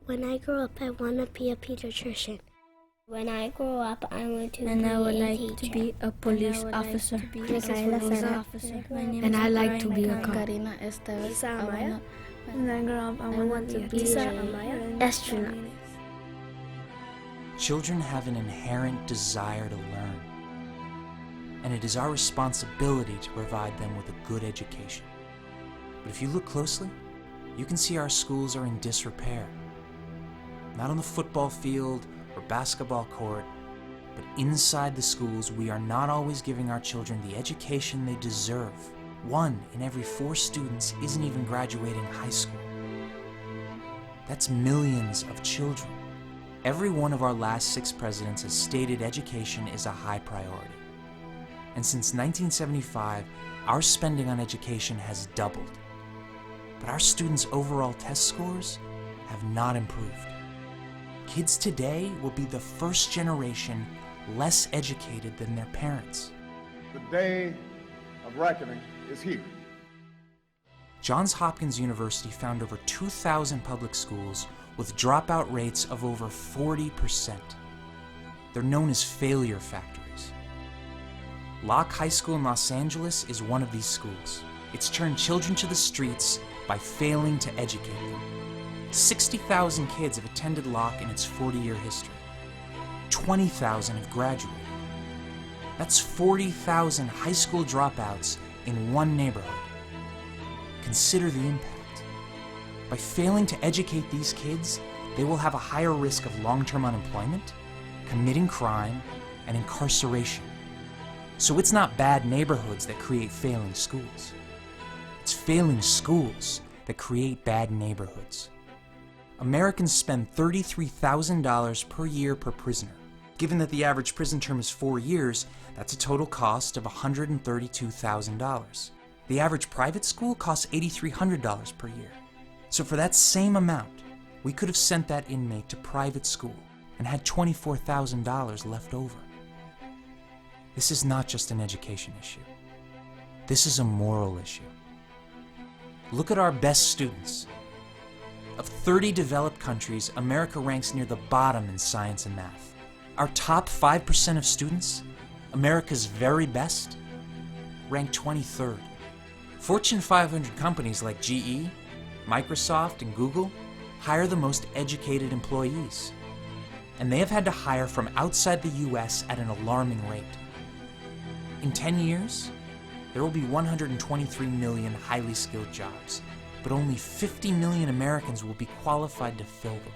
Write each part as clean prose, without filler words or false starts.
When I grow up, I want to be a pediatrician. When I grow up, I want to And be I would a like teacher. to be a police officer. And I like to be a cop. Karina Estevez. Isa Amaya. When I grow up, I want to be Isa an Amaya. Astronaut. Children have an inherent desire to learn, and it is our responsibility to provide them with a good education. But if you look closely, you can see our schools are in disrepair. Not on the football field or basketball court, but inside the schools, we are not always giving our children the education they deserve. 1 in every 4 students isn't even graduating high school. That's millions of children. Every one of our last 6 presidents has stated education is a high priority. And since 1975, our spending on education has doubled. But our students' overall test scores have not improved. Kids today will be the first generation less educated than their parents. The day of reckoning is here. Johns Hopkins University found over 2,000 public schools with dropout rates of over 40%. They're known as failure factories. Locke High School in Los Angeles is one of these schools. It's turned children to the streets by failing to educate them. 60,000 kids have attended Locke in its 40-year history. 20,000 have graduated. That's 40,000 high school dropouts in one neighborhood. Consider the impact. By failing to educate these kids, they will have a higher risk of long-term unemployment, committing crime, and incarceration. So it's not bad neighborhoods that create failing schools. It's failing schools that create bad neighborhoods. Americans spend $33,000 per year per prisoner. Given that the average prison term is 4 years, that's a total cost of $132,000. The average private school costs $8,300 per year. So for that same amount, we could have sent that inmate to private school and had $24,000 left over. This is not just an education issue. This is a moral issue. Look at our best students. Of 30 developed countries, America ranks near the bottom in science and math. Our top 5% of students, America's very best, rank 23rd. Fortune 500 companies like GE, Microsoft, and Google hire the most educated employees. And they have had to hire from outside the US at an alarming rate. In 10 years, there will be 123 million highly skilled jobs, but only 50 million Americans will be qualified to fill them.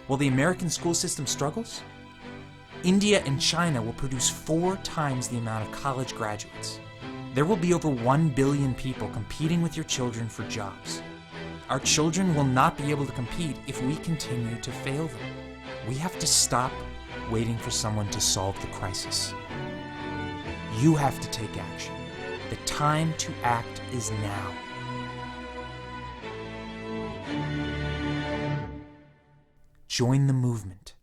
While the American school system struggles, India and China will produce 4 times the amount of college graduates. There will be over 1 billion people competing with your children for jobs. Our children will not be able to compete if we continue to fail them. We have to stop waiting for someone to solve the crisis. You have to take action. The time to act is now. Join the movement.